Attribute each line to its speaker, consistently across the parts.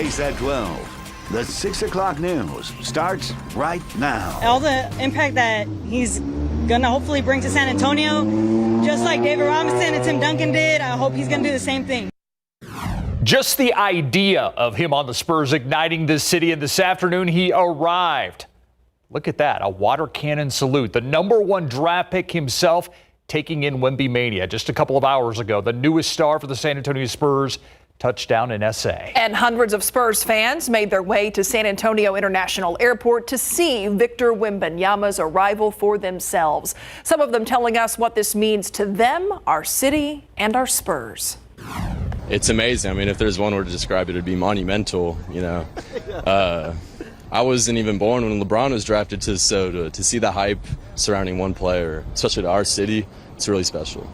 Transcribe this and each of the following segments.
Speaker 1: KSAT 12. The 6 o'clock news starts right now.
Speaker 2: All the impact that he's going to hopefully bring to San Antonio, just like David Robinson and Tim Duncan did, I hope he's going to do the same thing.
Speaker 3: Just the idea of him on the Spurs igniting this city, and this afternoon he arrived. Look at that, a water cannon salute. The #1 draft pick himself taking in Wemby Mania just a couple of hours ago. The newest star for the San Antonio Spurs touchdown in SA.
Speaker 4: And hundreds of Spurs fans made their way to San Antonio International Airport to see Victor Wembanyama's arrival for themselves. Some of them telling us what this means to them, our city, and our Spurs.
Speaker 5: It's amazing. I mean, if there's one word to describe it, it'd be monumental, you know. I wasn't even born when LeBron was drafted, to see the hype surrounding one player, especially to our city, it's really special.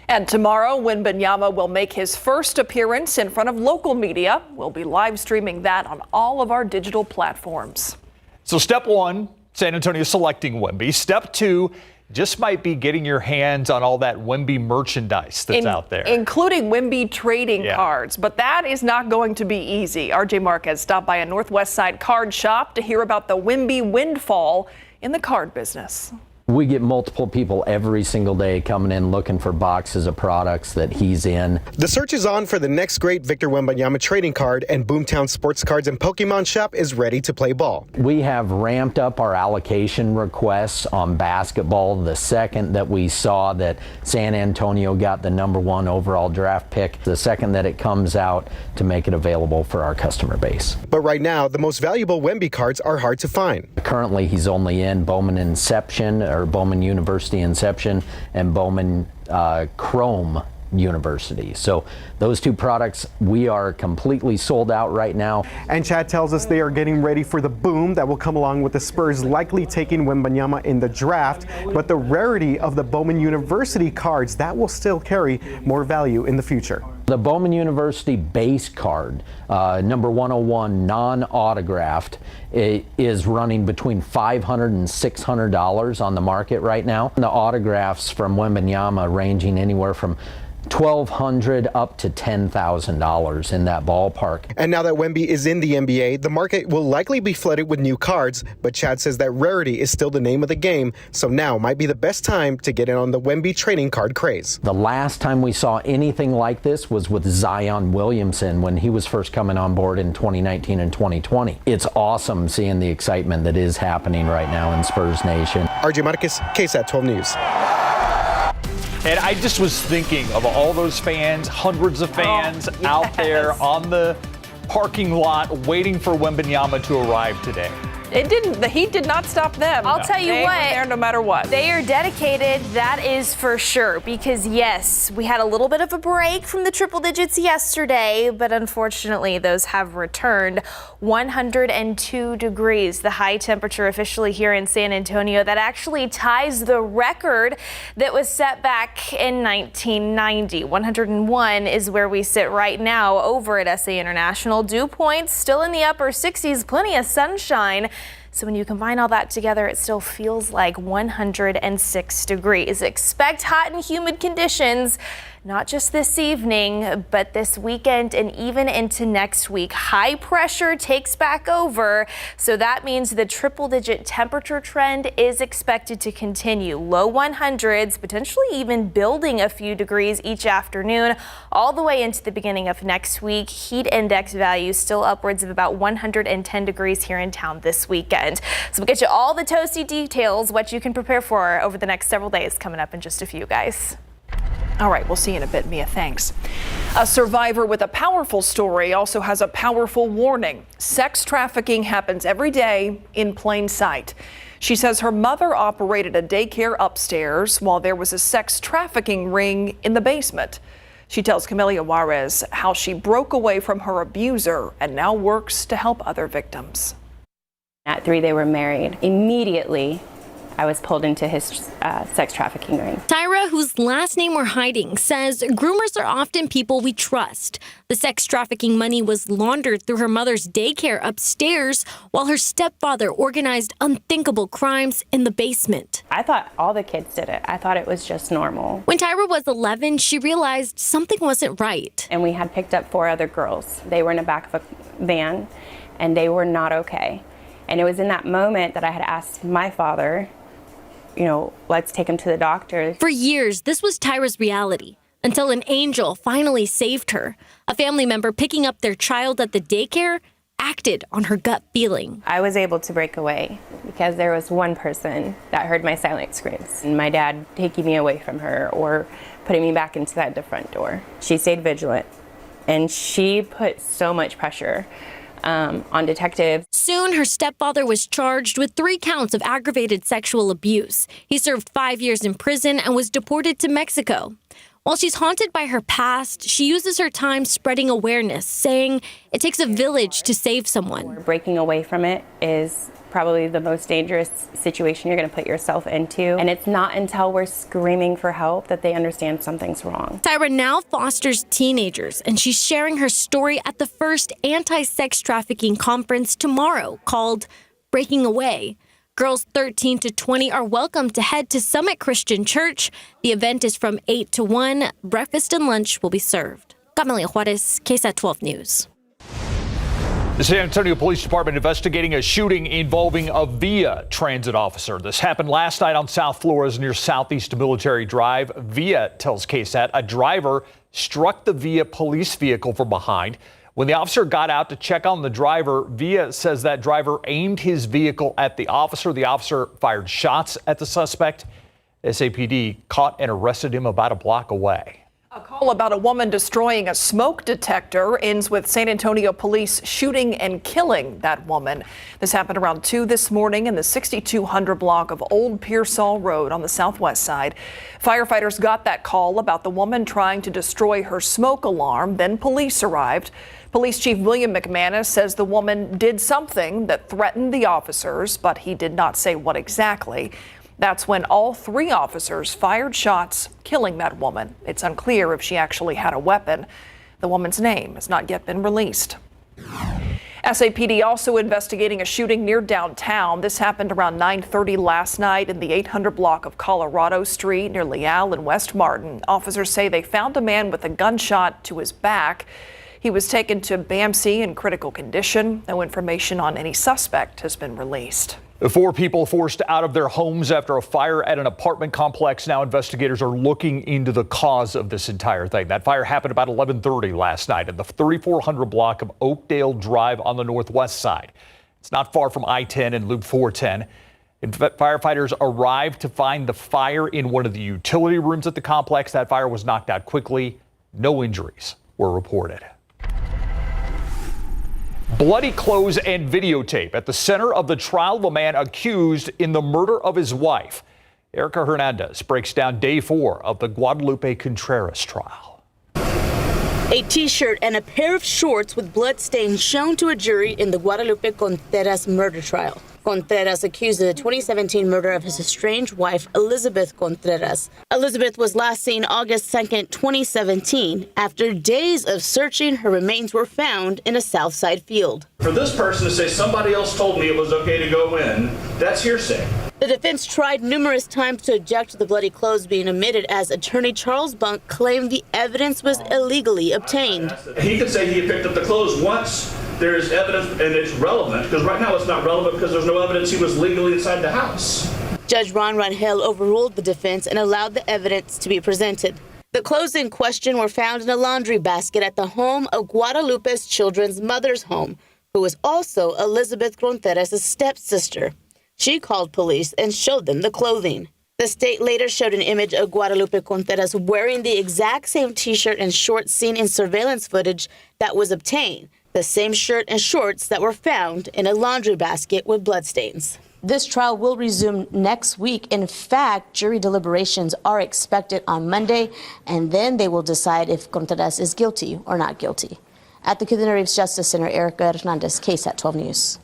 Speaker 4: And tomorrow, Wembanyama will make his first appearance in front of local media. We'll be live streaming that on all of our digital platforms.
Speaker 3: So step 1, San Antonio selecting Wemby. Step 2, just might be getting your hands on all that Wemby merchandise that's out there.
Speaker 4: Including Wemby trading cards. But that is not going to be easy. RJ Marquez stopped by a Northwest Side card shop to hear about the Wemby windfall in the card business.
Speaker 6: We get multiple people every single day coming in looking for boxes of products that he's in.
Speaker 7: The search is on for the next great Victor Wembanyama trading card, and Boomtown Sports Cards and Pokemon Shop is ready to play ball.
Speaker 6: We have ramped up our allocation requests on basketball the second that we saw that San Antonio got the #1 overall draft pick, the second that it comes out, to make it available for our customer base.
Speaker 7: But right now, the most valuable Wemby cards are hard to find.
Speaker 6: Currently, he's only in Bowman Inception, or Bowman University Inception, and Bowman Chrome University. So those two products, we are completely sold out right now.
Speaker 8: And Chad tells us they are getting ready for the boom that will come along with the Spurs likely taking Wembanyama in the draft. But the rarity of the Bowman University cards, that will still carry more value in the future.
Speaker 6: The Bowman University base card, number 101, non-autographed, is running between $500 and $600 on the market right now. The autographs from Wembanyama ranging anywhere from $1,200 up to $10,000 in that ballpark.
Speaker 7: And now that Wemby is in the NBA, the market will likely be flooded with new cards, but Chad says that rarity is still the name of the game, so now might be the best time to get in on the Wemby trading card craze.
Speaker 6: The last time we saw anything like this was with Zion Williamson when he was first coming on board in 2019 and 2020. It's awesome seeing the excitement that is happening right now in Spurs Nation.
Speaker 7: RJ Marquez, KSAT 12 News.
Speaker 3: And I just was thinking of all those fans, hundreds of fans out there on the parking lot waiting for Wembanyama to arrive today.
Speaker 4: The heat did not stop them.
Speaker 9: I'll tell you
Speaker 4: they
Speaker 9: what,
Speaker 4: were there no matter what.
Speaker 9: They are dedicated, that is for sure. Because yes, we had a little bit of a break from the triple digits yesterday, but unfortunately those have returned. 102 degrees, the high temperature officially here in San Antonio. That actually ties the record that was set back in 1990. 101 is where we sit right now over at SA International. Dew points still in the upper 60s, plenty of sunshine. So when you combine all that together, it still feels like 106 degrees. Expect hot and humid conditions, not just this evening, but this weekend and even into next week. High pressure takes back over, so that means the triple-digit temperature trend is expected to continue. Low 100s, potentially even building a few degrees each afternoon, all the way into the beginning of next week. Heat index values still upwards of about 110 degrees here in town this weekend. So we'll get you all the toasty details, what you can prepare for over the next several days, coming up in just a few, guys.
Speaker 4: All right, we'll see you in a bit, Mia. Thanks. A survivor with a powerful story also has a powerful warning. Sex trafficking happens every day in plain sight. She says her mother operated a daycare upstairs while there was a sex trafficking ring in the basement. She tells Camelia Juarez how she broke away from her abuser and now works to help other victims.
Speaker 10: At 3, they were married. Immediately, I was pulled into his sex trafficking ring.
Speaker 11: Tyra, whose last name we're hiding, says groomers are often people we trust. The sex trafficking money was laundered through her mother's daycare upstairs while her stepfather organized unthinkable crimes in the basement.
Speaker 10: I thought all the kids did it. I thought it was just normal.
Speaker 11: When Tyra was 11, she realized something wasn't right.
Speaker 10: And we had picked up 4 other girls. They were in the back of a van and they were not okay. And it was in that moment that I had asked my father, let's take him to the doctor.
Speaker 11: For years, this was Tyra's reality until an angel finally saved her. A family member picking up their child at the daycare acted on her gut feeling.
Speaker 10: I was able to break away because there was one person that heard my silent screams. And my dad taking me away from her or putting me back inside the front door. She stayed vigilant and she put so much pressure on detectives.
Speaker 11: Soon, her stepfather was charged with 3 counts of aggravated sexual abuse. He served 5 years in prison and was deported to Mexico. While she's haunted by her past, she uses her time spreading awareness, saying it takes a village to save someone.
Speaker 10: Breaking away from it is probably the most dangerous situation you're going to put yourself into. And it's not until we're screaming for help that they understand something's wrong.
Speaker 11: Tyra now fosters teenagers, and she's sharing her story at the first anti-sex trafficking conference tomorrow called Breaking Away. Girls 13 to 20 are welcome to head to Summit Christian Church. The event is from 8 to 1. Breakfast and lunch will be served. Camelia Juarez, KSAT 12 News.
Speaker 3: The San Antonio Police Department investigating a shooting involving a VIA transit officer. This happened last night on South Flores near Southeast Military Drive. VIA tells KSAT a driver struck the VIA police vehicle from behind. When the officer got out to check on the driver, VIA says that driver aimed his vehicle at the officer. The officer fired shots at the suspect. SAPD caught and arrested him about a block away.
Speaker 4: A call about a woman destroying a smoke detector ends with San Antonio police shooting and killing that woman. This happened around 2 this morning in the 6200 block of Old Pearsall Road on the southwest side. Firefighters got that call about the woman trying to destroy her smoke alarm. Then police arrived. Police Chief William McManus says the woman did something that threatened the officers, but he did not say what exactly. That's when all 3 officers fired shots, killing that woman. It's unclear if she actually had a weapon. The woman's name has not yet been released. SAPD also investigating a shooting near downtown. This happened around 9:30 last night in the 800 block of Colorado Street near Leal and West Martin. Officers say they found a man with a gunshot to his back. He was taken to BAMC in critical condition. No information on any suspect has been released.
Speaker 3: 4 people forced out of their homes after a fire at an apartment complex. Now investigators are looking into the cause of this entire thing. That fire happened about 11:30 last night in the 3400 block of Oakdale Drive on the northwest side. It's not far from I-10 and Loop 410. Firefighters arrived to find the fire in one of the utility rooms at the complex. That fire was knocked out quickly. No injuries were reported. Bloody clothes and videotape at the center of the trial of a man accused in the murder of his wife. Erica Hernandez breaks down day 4 of the Guadalupe Contreras trial.
Speaker 12: A T-shirt and a pair of shorts with bloodstains shown to a jury in the Guadalupe Contreras murder trial. Contreras accused of the 2017 murder of his estranged wife, Elizabeth Contreras. Elizabeth was last seen August 2nd, 2017. After days of searching, her remains were found in a Southside field.
Speaker 13: For this person to say somebody else told me it was okay to go in, that's hearsay.
Speaker 12: The defense tried numerous times to object to the bloody clothes being omitted as attorney Charles Bunk claimed the evidence was illegally obtained.
Speaker 13: He could say he picked up the clothes once there is evidence and it's relevant, because right now it's not relevant because there's no evidence he was legally inside the house.
Speaker 12: Judge Ron Rangel overruled the defense and allowed the evidence to be presented. The clothes in question were found in a laundry basket at the home of Guadalupe's children's mother's home, who was also Elizabeth Contreras' stepsister. She called police and showed them the clothing. The state later showed an image of Guadalupe Contreras wearing the exact same T-shirt and shorts seen in surveillance footage that was obtained, the same shirt and shorts that were found in a laundry basket with bloodstains.
Speaker 14: This trial will resume next week. In fact, jury deliberations are expected on Monday, and then they will decide if Contreras is guilty or not guilty. At the Community Justice Center, Erica Hernandez, KSAT 12 News.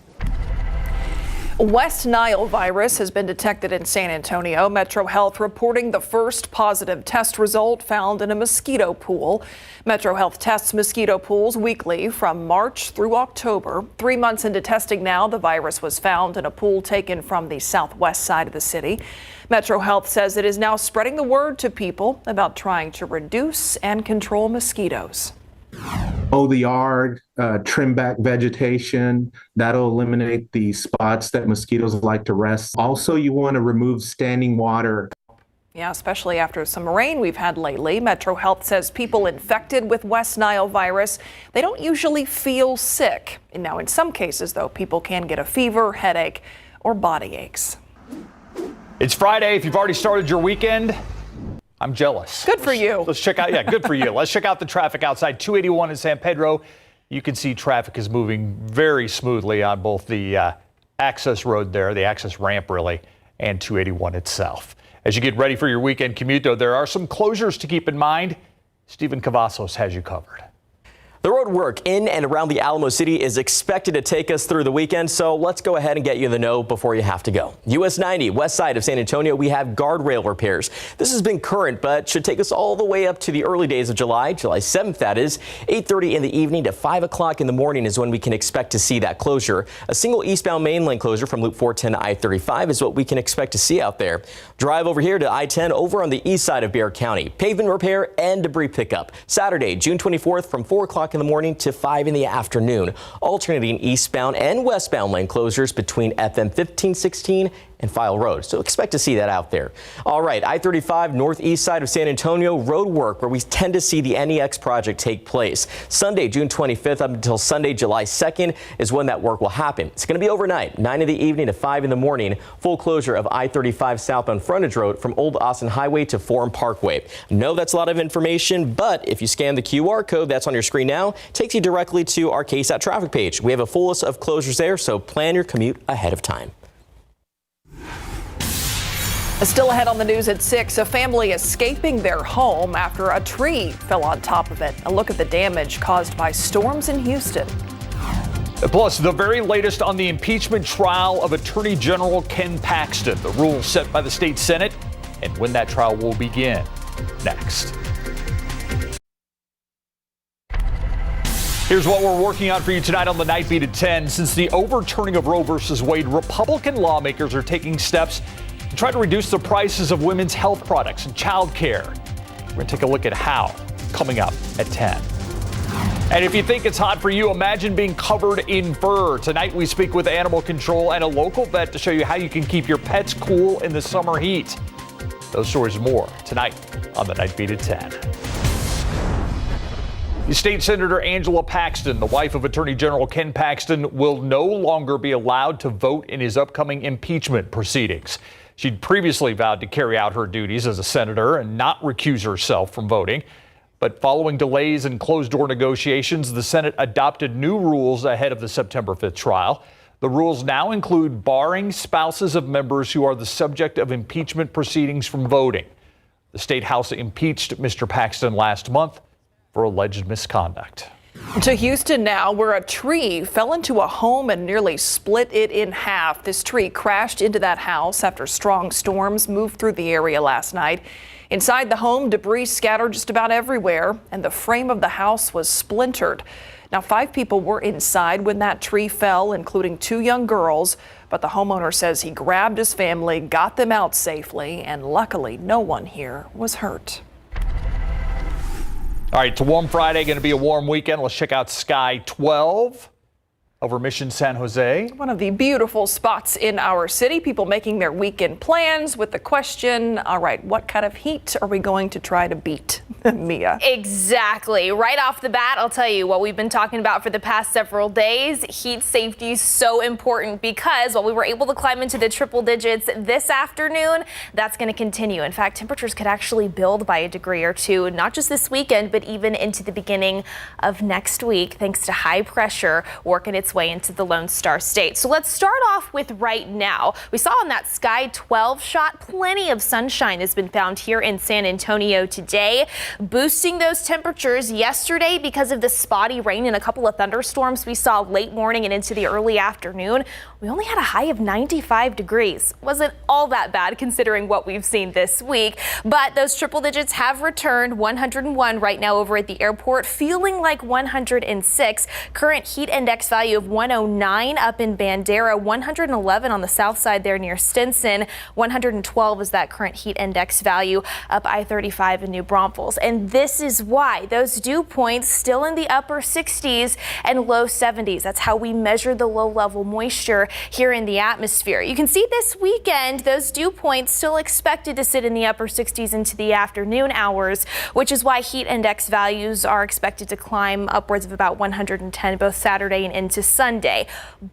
Speaker 4: West Nile virus has been detected in San Antonio. Metro Health reporting the first positive test result found in a mosquito pool. Metro Health tests mosquito pools weekly from March through October. 3 months into testing now, the virus was found in a pool taken from the southwest side of the city. Metro Health says it is now spreading the word to people about trying to reduce and control mosquitoes.
Speaker 15: Mow the yard, trim back vegetation. That'll eliminate the spots that mosquitoes like to rest. Also, you want to remove standing water.
Speaker 4: Yeah, especially after some rain we've had lately. Metro Health says people infected with West Nile virus, they don't usually feel sick. And now, in some cases, though, people can get a fever, headache, or body aches.
Speaker 3: It's Friday. If you've already started your weekend, I'm jealous.
Speaker 4: Good for you.
Speaker 3: Let's check out, good for you. Let's check out the traffic outside 281 in San Pedro. You can see traffic is moving very smoothly on both the access road there, the access ramp really, and 281 itself. As you get ready for your weekend commute, though, there are some closures to keep in mind. Stephen Cavazos has you covered.
Speaker 16: The road work in and around the Alamo City is expected to take us through the weekend, so let's go ahead and get you in the know before you have to go. US 90, west side of San Antonio, we have guardrail repairs. This has been current, but should take us all the way up to the early days of July 7th, that is. 8:30 in the evening to 5 o'clock in the morning is when we can expect to see that closure. A single eastbound main lane closure from Loop 410 to I-35 is what we can expect to see out there. Drive over here to I-10 over on the east side of Bexar County. Pavement repair and debris pickup. Saturday, June 24th from 4 o'clock in the morning to 5 in the afternoon. Alternating eastbound and westbound lane closures between FM 1516 and File Road. So expect to see that out there. All right, I-35 northeast side of San Antonio, road work where we tend to see the NEX project take place. Sunday, June 25th up until Sunday, July 2nd is when that work will happen. It's going to be overnight, 9 in the evening to 5 in the morning. Full closure of I-35 southbound frontage road from Old Austin Highway to Forum Parkway. I know that's a lot of information, but if you scan the QR code that's on your screen now, it takes you directly to our KSAT traffic page. We have a full list of closures there, so plan your commute ahead of time.
Speaker 4: Still ahead on the news at 6, a family escaping their home after a tree fell on top of it. A look at the damage caused by storms in Houston.
Speaker 3: Plus, the very latest on the impeachment trial of Attorney General Ken Paxton, the rules set by the state Senate, and when that trial will begin. Next. Here's what we're working on for you tonight on the Night Beat at 10. Since the overturning of Roe v. Wade, Republican lawmakers are taking steps to try to reduce the prices of women's health products and child care. We're going to take a look at how, coming up at 10. And if you think it's hot for you, imagine being covered in fur. Tonight we speak with animal control and a local vet to show you how you can keep your pets cool in the summer heat. Those stories and more tonight on the Night Beat at 10. State Senator Angela Paxton, the wife of Attorney General Ken Paxton, will no longer be allowed to vote in his upcoming impeachment proceedings. She'd previously vowed to carry out her duties as a senator and not recuse herself from voting. But following delays and closed-door negotiations, the Senate adopted new rules ahead of the September 5th trial. The rules now include barring spouses of members who are the subject of impeachment proceedings from voting. The State House impeached Mr. Paxton last month for alleged misconduct.
Speaker 4: To Houston now, where a tree fell into a home and nearly split it in half. This tree crashed into that house after strong storms moved through the area last night. Inside the home, debris scattered just about everywhere, and the frame of the house was splintered. Now, 5 people were inside when that tree fell, including 2 young girls, but the homeowner says he grabbed his family, got them out safely, and luckily no one here was hurt.
Speaker 3: All right, it's a warm Friday, going to be a warm weekend. Let's check out Sky 12 over Mission San Jose.
Speaker 4: One of the beautiful spots in our city. People making their weekend plans with the question, all right, what kind of heat are we going to try to beat? Mia.
Speaker 9: Exactly. Right off the bat, I'll tell you what we've been talking about for the past several days. Heat safety is so important because while we were able to climb into the triple digits this afternoon, that's going to continue. In fact, temperatures could actually build by a degree or two, not just this weekend, but even into the beginning of next week, thanks to high pressure working its its way into the Lone Star State. So let's start off with right now. We saw on that Sky 12 shot, plenty of sunshine has been found here in San Antonio today, boosting those temperatures yesterday because of the spotty rain and a couple of thunderstorms we saw late morning and into the early afternoon. We only had a high of 95 degrees. Wasn't all that bad considering what we've seen this week, but those triple digits have returned. 101 right now over at the airport, feeling like 106. Current heat index value of 109 up in Bandera, 111 on the south side there near Stinson. 112 is that current heat index value up I-35 in New Braunfels. And this is why those dew points still in the upper 60s and low 70s. That's how we measure the low level moisture here in the atmosphere. You can see this weekend, those dew points still expected to sit in the upper 60s into the afternoon hours, which is why heat index values are expected to climb upwards of about 110 both Saturday and into Sunday.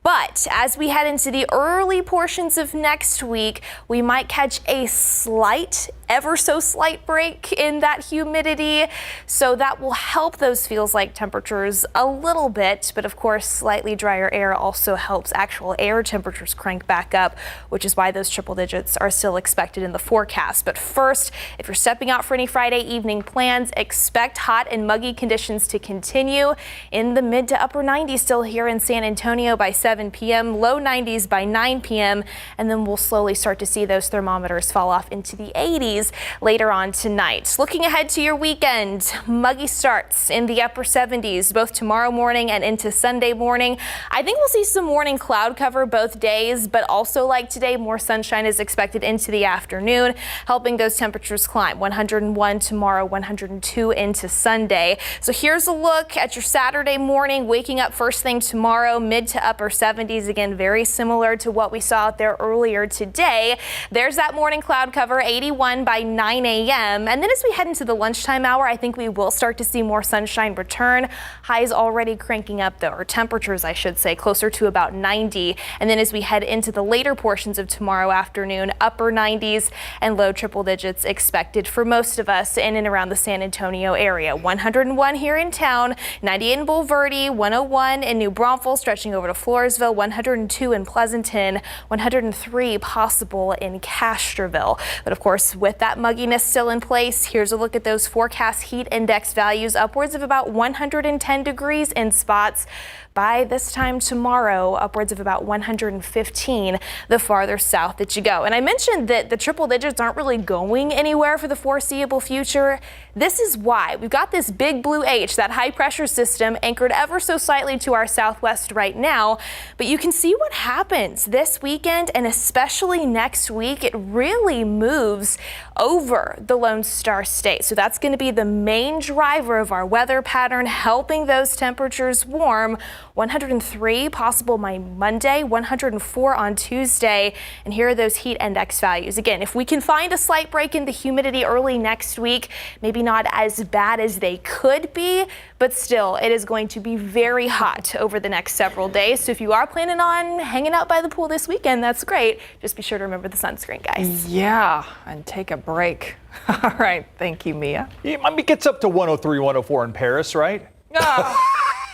Speaker 9: But as we head into the early portions of next week, we might catch a slight, ever so slight break in that humidity. So that will help those feels like temperatures a little bit. But of course, slightly drier air also helps actual air temperatures crank back up, which is why those triple digits are still expected in the forecast. But first, if you're stepping out for any Friday evening plans, expect hot and muggy conditions to continue in the mid to upper 90s still here in San Antonio by 7 p.m., low 90s by 9 p.m., and then we'll slowly start to see those thermometers fall off into the 80s later on tonight. Looking ahead to your weekend, muggy starts in the upper 70s both tomorrow morning and into Sunday morning. I think we'll see some morning cloud cover both days, but also like today, more sunshine is expected into the afternoon, helping those temperatures climb. 101 tomorrow, 102 into Sunday. So here's a look at your Saturday morning, waking up first thing tomorrow, mid to upper 70s. Again, very similar to what we saw out there earlier today. There's that morning cloud cover, 81 by 9 a.m. And then as we head into the lunchtime hour, I think we will start to see more sunshine return. Highs already cranking up though, or temperatures, I should say, closer to about 90. And then as we head into the later portions of tomorrow afternoon, upper 90s and low triple digits expected for most of us in and around the San Antonio area. 101 here in town, 98 in Bulverde, 101 in New Braunfels, stretching over to Floresville, 102 in Pleasanton, 103 possible in Castroville. But of course, with that mugginess still in place, here's a look at those forecast heat index values, upwards of about 110 degrees in spots. By this time tomorrow, upwards of about 115 the farther south that you go. And I mentioned that the triple digits aren't really going anywhere for the foreseeable future. This is why we've got this big blue H, that high pressure system anchored ever so slightly to our southwest right now. But you can see what happens this weekend and especially next week. It really moves over the Lone Star State. So that's going to be the main driver of our weather pattern, helping those temperatures warm. 103 possible by Monday, 104 on Tuesday. And here are those heat index values. Again, if we can find a slight break in the humidity early next week, maybe not as bad as they could be, but still it is going to be very hot over the next several days. So if you are planning on hanging out by the pool this weekend, that's great. Just be sure to remember the sunscreen, guys.
Speaker 4: Yeah, and take a break. All right. Thank you, Mia.
Speaker 3: It maybe gets up to 103, 104 in Paris, right?
Speaker 4: Oh,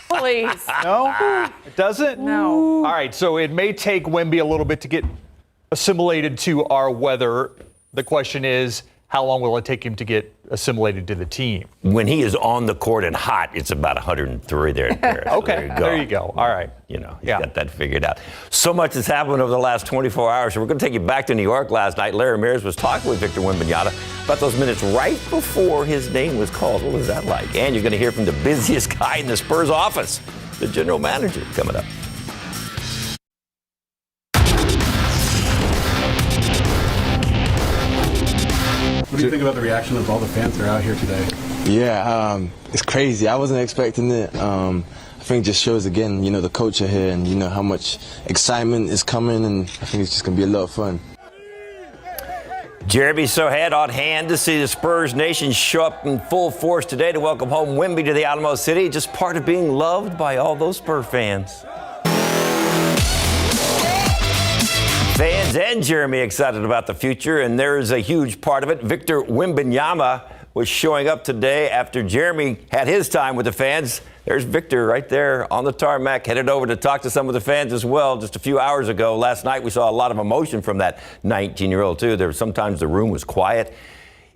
Speaker 4: please.
Speaker 3: No, it doesn't?
Speaker 4: No.
Speaker 3: All right, so it may take Wemby a little bit to get assimilated to our weather. The question is, how long will it take him to get assimilated to the team?
Speaker 17: When he is on the court and hot, it's about 103 there in Paris.
Speaker 3: Okay,
Speaker 17: so
Speaker 3: there you go. All right.
Speaker 17: You know, he's got that figured out. So much has happened over the last 24 hours. So we're going to take you back to New York last night. Larry Ramirez was talking with Victor Wembanyama about those minutes right before his name was called. What was that like? And you're going to hear from the busiest guy in the Spurs office, the general manager, coming up.
Speaker 18: What do you think about the reaction of all the fans that are out here today?
Speaker 19: Yeah, it's crazy. I wasn't expecting it. I think it just shows again, you know, the culture here and, you know, how much excitement is coming, and I think it's just going to be a lot of fun.
Speaker 17: Jeremy Sohan on hand to see the Spurs Nation show up in full force today to welcome home Wemby to the Alamo City. Just part of being loved by all those Spurs fans. Fans and Jeremy excited about the future, and there is a huge part of it. Victor Wembanyama was showing up today after Jeremy had his time with the fans. There's Victor right there on the tarmac, headed over to talk to some of the fans as well. Just a few hours ago, last night, we saw a lot of emotion from that 19-year-old, too. Sometimes the room was quiet.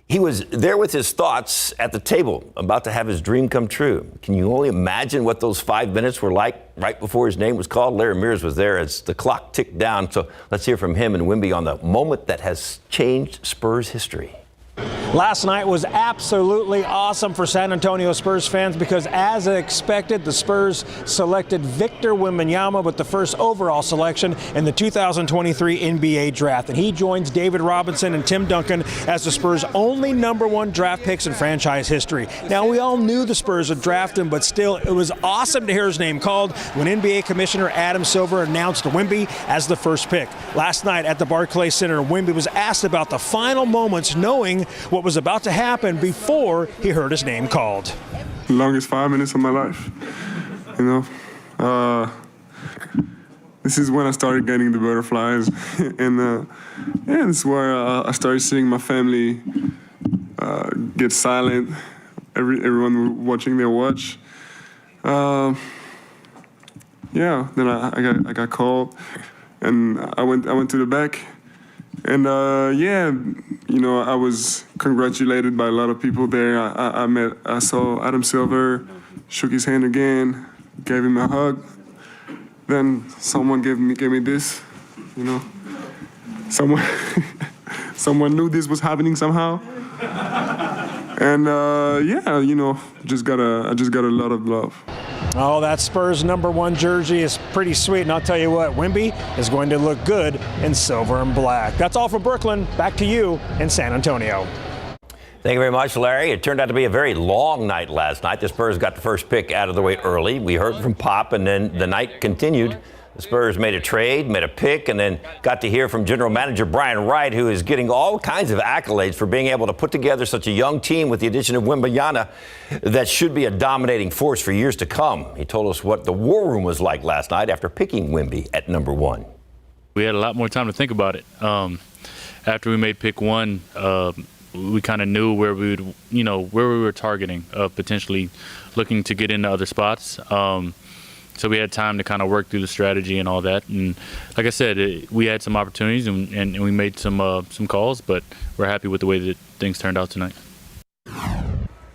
Speaker 17: He was there with his thoughts at the table, about to have his dream come true. Can you only imagine what those 5 minutes were like right before his name was called? Larry Mears was there as the clock ticked down. So let's hear from him and Wemby on the moment that has changed Spurs history.
Speaker 20: Last night was absolutely awesome for San Antonio Spurs fans because, as expected, the Spurs selected Victor Wembanyama with the first overall selection in the 2023 NBA draft. And he joins David Robinson and Tim Duncan as the Spurs' only #1 draft picks in franchise history. Now, we all knew the Spurs would draft him, but still, it was awesome to hear his name called when NBA Commissioner Adam Silver announced Wemby as the first pick. Last night at the Barclays Center, Wemby was asked about the final moments knowing what was about to happen before he heard his name called.
Speaker 21: The longest 5 minutes of my life, you know. This is when I started getting the butterflies, and this is where I started seeing my family get silent. Everyone watching their watch. Then I got called, and I went to the back. And I was congratulated by a lot of people there. I saw Adam Silver, shook his hand again, gave him a hug. Then someone gave me this, you know. Someone knew this was happening somehow. And I just got a lot of love.
Speaker 20: Oh, that Spurs #1 jersey is pretty sweet, and I'll tell you what, Wemby is going to look good in silver and black. That's all from Brooklyn. Back to you in San Antonio.
Speaker 17: Thank you very much, Larry. It turned out to be a very long night last night. The Spurs got the first pick out of the way early. We heard from Pop, and then the night continued. The Spurs made a trade, made a pick, and then got to hear from General Manager Brian Wright, who is getting all kinds of accolades for being able to put together such a young team with the addition of Wembanyama that should be a dominating force for years to come. He told us what the war room was like last night after picking Wemby at #1.
Speaker 22: We had a lot more time to think about it. After we made pick 1, we kind of knew where we were targeting, potentially looking to get into other spots. So we had time to kind of work through the strategy and all that. And like I said, we had some opportunities and we made some calls, but we're happy with the way that things turned out tonight.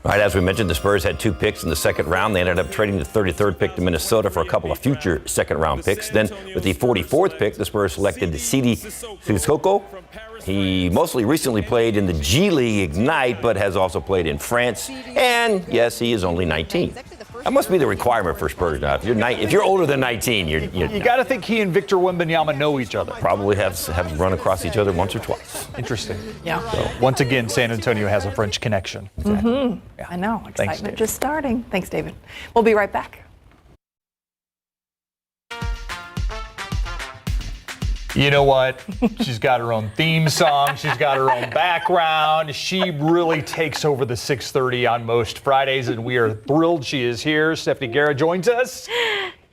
Speaker 17: All right, as we mentioned, the Spurs had 2 picks in the second round. They ended up trading the 33rd pick to Minnesota for a couple of future second-round picks. Then with the 44th pick, the Spurs selected Sidi Sissoko. He mostly recently played in the G League Ignite, but has also played in France. And yes, he is only 19. That must be the requirement for Spurs now. If you're older than 19,
Speaker 3: you got to think he and Victor Wembanyama know each other.
Speaker 17: Probably have run across each other once or twice.
Speaker 3: Interesting.
Speaker 4: Yeah.
Speaker 3: So, once again, San Antonio has a French connection.
Speaker 4: Exactly. Mm-hmm. Yeah. I know. Excitement just starting. Thanks, David. We'll be right back.
Speaker 3: You know what? She's got her own theme song. She's got her own background. She really takes over the 6:30 on most Fridays, and we are thrilled she is here. Stephanie Guerra joins us.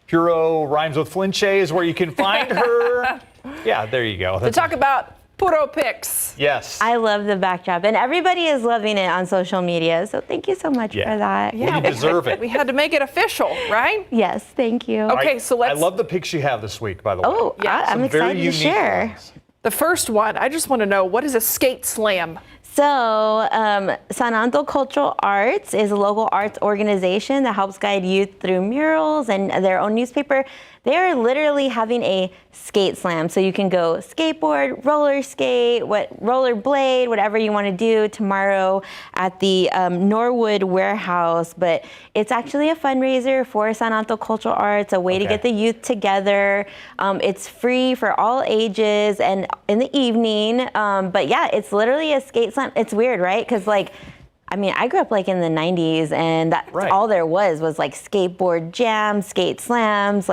Speaker 3: Puro Rhymes with Flinche is where you can find her. Yeah, there you go.
Speaker 4: To talk about Puro Picks.
Speaker 3: Yes.
Speaker 23: I love the backdrop, and everybody is loving it on social media, so thank you so much for that.
Speaker 3: Yeah, you deserve it.
Speaker 4: We had to make it official, right?
Speaker 23: Yes, thank you.
Speaker 4: Okay, so let's...
Speaker 3: I love the picks you have this week, by the way.
Speaker 23: Oh, yeah, I'm excited to share.
Speaker 4: The first one, I just want to know, what is a skate slam?
Speaker 23: So, Untitled Cultural Arts is a local arts organization that helps guide youth through murals and their own newspaper. They are literally having a skate slam. So you can go skateboard, roller skate, rollerblade, whatever you want to do tomorrow at the Norwood Warehouse. But it's actually a fundraiser for Untitled Cultural Arts, a way to get the youth together. It's free for all ages and in the evening. But yeah, it's literally a skate slam. It's weird, right? Because I grew up in the 90s, and that's all there was like skateboard jams, skate slams,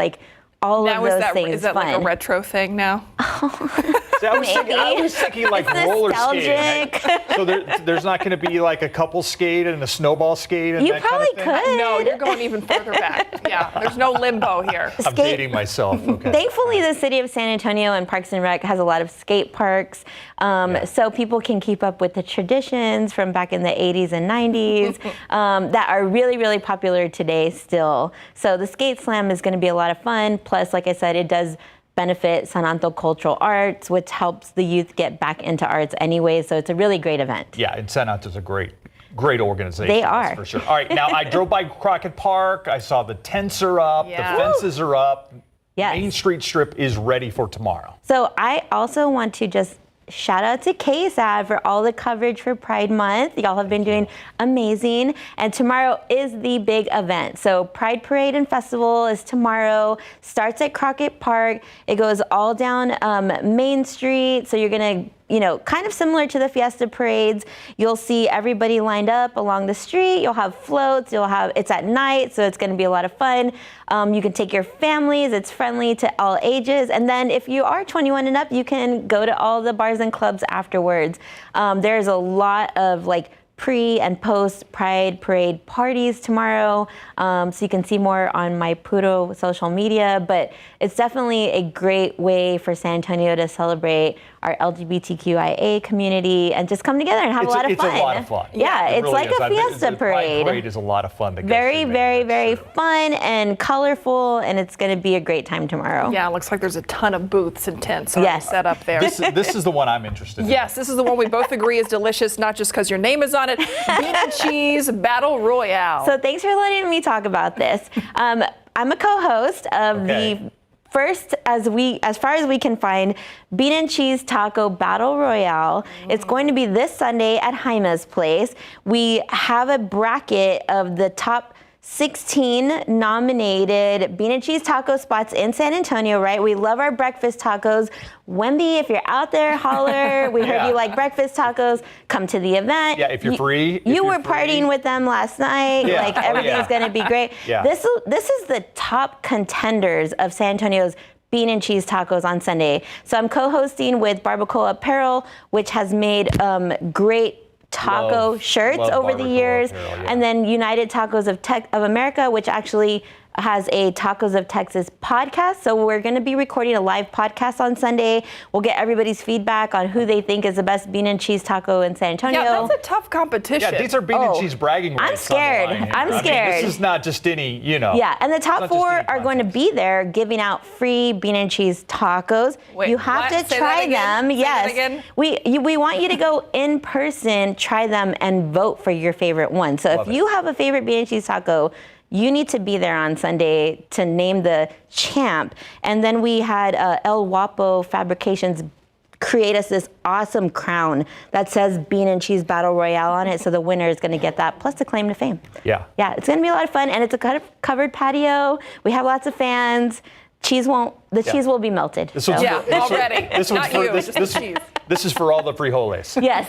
Speaker 23: all of those things.
Speaker 4: Is that
Speaker 23: fun.
Speaker 4: like a retro thing now?
Speaker 3: I was thinking like
Speaker 23: It's
Speaker 3: roller
Speaker 23: nostalgic.
Speaker 3: skating. So there's not going to be like a couple skate and a snowball skate and
Speaker 23: You
Speaker 3: that kind of
Speaker 23: probably
Speaker 3: thing?
Speaker 23: could.
Speaker 4: No, you're going even further back. Yeah, there's no limbo here.
Speaker 3: I'm dating myself. Okay.
Speaker 23: Thankfully, the city of San Antonio and Parks and Rec has a lot of skate parks, so people can keep up with the traditions from back in the 80s and 90s that are really, really popular today still. So the Skate Slam is going to be a lot of fun. Plus, like I said, it does benefit San Antonio Cultural Arts, which helps the youth get back into arts anyway. So it's a really great event.
Speaker 3: Yeah, and San Antonio's a great organization.
Speaker 23: They
Speaker 3: that's
Speaker 23: are.
Speaker 3: for sure. All right, now I drove by Crockett Park. I saw the tents are up, the fences are up.
Speaker 23: Yes.
Speaker 3: Main Street Strip is ready for tomorrow.
Speaker 23: So I also want to just shout out to KSAT for all the coverage for Pride Month. Y'all have been doing amazing. And tomorrow is the big event. So Pride Parade and Festival is tomorrow. Starts at Crockett Park. It goes all down Main Street. So you're going to, kind of similar to the Fiesta parades. You'll see everybody lined up along the street. You'll have floats. It's at night, so it's going to be a lot of fun. You can take your families. It's friendly to all ages. And then if you are 21 and up, you can go to all the bars and clubs afterwards. There's a lot of pre and post Pride Parade parties tomorrow. So you can see more on my Puro social media, but it's definitely a great way for San Antonio to celebrate our LGBTQIA community and just come together and have a lot of fun.
Speaker 3: It's a lot of fun.
Speaker 23: Yeah, it's
Speaker 3: really
Speaker 23: like
Speaker 3: is.
Speaker 23: a Fiesta
Speaker 3: The
Speaker 23: parade.
Speaker 3: Pride Parade is a lot of fun. To go
Speaker 23: Very,
Speaker 3: through,
Speaker 23: very, very fun and colorful, and it's going to be a great time tomorrow.
Speaker 4: Yeah, it looks like there's a ton of booths and tents already set up there.
Speaker 3: This is the one I'm interested in.
Speaker 4: Yes, this is the one we both agree is delicious, not just because your name is on it. Bean and Cheese Battle Royale.
Speaker 23: So thanks for letting me talk about this. I'm a co-host of the first, as far as we can find, Bean and Cheese Taco Battle Royale. It's going to be this Sunday at Jaime's Place. We have a bracket of the top 16 nominated Bean and Cheese taco spots in San Antonio, right? We love our breakfast tacos. Wemby, if you're out there, holler. We heard you like breakfast tacos. Come to the event.
Speaker 3: Yeah, if you're free.
Speaker 23: You were partying with them last night.
Speaker 3: Yeah.
Speaker 23: Everything's going to be great.
Speaker 3: Yeah.
Speaker 23: This is the top contenders of San Antonio's Bean and Cheese tacos on Sunday. So I'm co-hosting with Barbacoa Apparel, which has made great taco shirts over the years, and then United Tacos of America, which actually has a Tacos of Texas podcast. So we're going to be recording a live podcast on Sunday. We'll get everybody's feedback on who they think is the best bean and cheese taco in San Antonio.
Speaker 4: Yeah, that's a tough competition.
Speaker 3: Yeah, these are bean and cheese bragging rights.
Speaker 23: I'm scared. I'm scared.
Speaker 3: I mean, this is not just any,
Speaker 23: Yeah, and the top 4 are going to be there giving out free bean and cheese tacos.
Speaker 4: Wait,
Speaker 23: you have to try them. Yes. We want you to go in person, try them, and vote for your favorite one. So if you have a favorite bean and cheese taco, you need to be there on Sunday to name the champ. And then we had El Guapo Fabrications create us this awesome crown that says Bean and Cheese Battle Royale on it. So the winner is going to get that, plus the claim to fame.
Speaker 3: Yeah.
Speaker 23: Yeah, it's going to be a lot of fun. And it's a covered patio. We have lots of fans. Cheese will be melted.
Speaker 3: This one's
Speaker 4: already.
Speaker 3: This one's
Speaker 4: Not you, just the cheese.
Speaker 3: This is for all the frijoles.
Speaker 23: Yes.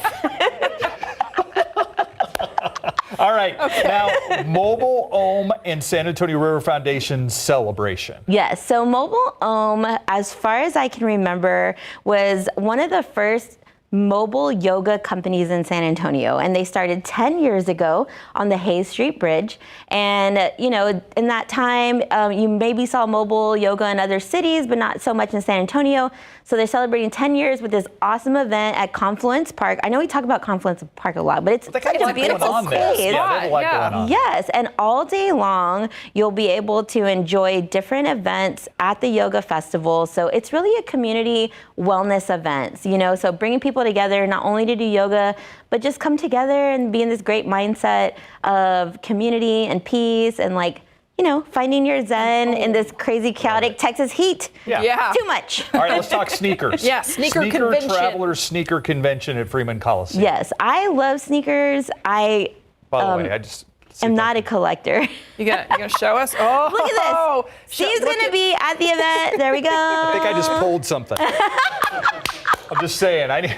Speaker 3: All right. Now, Mobile Ohm and San Antonio River Foundation celebration.
Speaker 23: Yes. So Mobile Ohm, as far as I can remember, was one of the first mobile yoga companies in San Antonio, and they started 10 years ago on the Hayes Street Bridge. And in that time, you maybe saw mobile yoga in other cities, but not so much in San Antonio. So they're celebrating 10 years with this awesome event at Confluence Park. I know we talk about Confluence Park a lot, but it's such a beautiful space. Yes, and all day long, you'll be able to enjoy different events at the yoga festival. So it's really a community wellness event, so bringing people together, not only to do yoga, but just come together and be in this great mindset of community and peace and finding your zen in this crazy, chaotic Texas heat.
Speaker 4: Yeah.
Speaker 23: Too much.
Speaker 3: All right, let's talk sneakers.
Speaker 4: Yeah, sneaker convention.
Speaker 3: Travelers Sneaker Convention at Freeman Coliseum.
Speaker 23: Yes, I love sneakers.
Speaker 3: By the way, I just
Speaker 23: am not a collector.
Speaker 4: You gonna show us? Oh,
Speaker 23: look at this. She's gonna be at the event. There we go.
Speaker 3: I think I just pulled something. I'm just saying.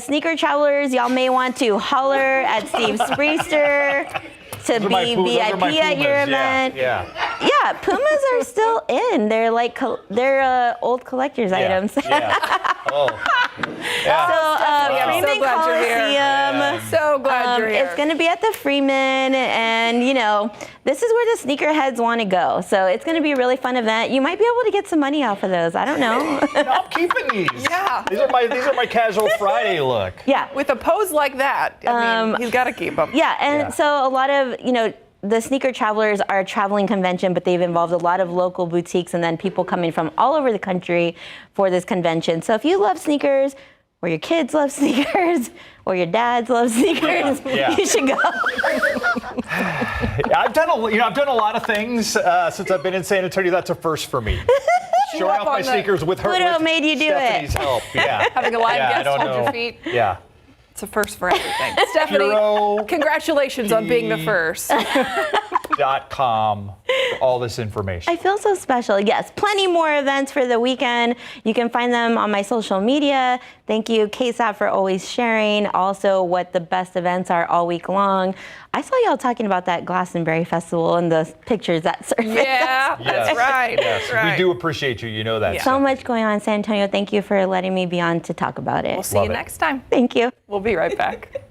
Speaker 23: Sneaker travelers, y'all may want to holler at Steve Spriester to be VIP at your event.
Speaker 3: Yeah.
Speaker 23: Yeah, Pumas are still in. They're like they're old collector's items.
Speaker 3: Yeah. Oh. Yeah.
Speaker 23: So
Speaker 4: I'm so
Speaker 23: Freeman
Speaker 4: glad you're here.
Speaker 23: Coliseum.
Speaker 4: So glad you're here.
Speaker 23: It's going to be at the Freeman, and you know this is where the sneakerheads want to go. So it's going to be a really fun event. You might be able to get some money off of those. I don't know.
Speaker 3: No, I'm keeping these.
Speaker 4: Yeah.
Speaker 3: These are my casual Friday look.
Speaker 23: Yeah.
Speaker 4: With a pose like that, I mean, he's got to keep them.
Speaker 23: Yeah, and so a lot of, the Sneaker Travelers are a traveling convention, but they've involved a lot of local boutiques and then people coming from all over the country for this convention. So if you love sneakers, or your kids love sneakers, or your dads love sneakers, you should go.
Speaker 3: I've done a lot of things since I've been in San Antonio. That's a first for me. Showing off my sneakers with her.
Speaker 23: Pluto made you do
Speaker 3: Stephanie's help. Yeah.
Speaker 4: Having a live guest hold
Speaker 3: know.
Speaker 4: your feet.
Speaker 3: Yeah.
Speaker 4: It's a first for everything. Stephanie, congratulations on being the first.
Speaker 3: .com for all this information.
Speaker 23: I feel so special. Yes, plenty more events for the weekend. You can find them on my social media. Thank you, KSAT, for always sharing also what the best events are all week long. I saw y'all talking about that Glastonbury Festival and the pictures that surfaced.
Speaker 4: Yeah, that's right.
Speaker 3: Yes,
Speaker 4: that's right.
Speaker 3: we do appreciate you. You know that.
Speaker 23: So much going on in San Antonio. Thank you for letting me be on to talk about it.
Speaker 4: We'll see you next time.
Speaker 23: Thank you.
Speaker 4: We'll be right back.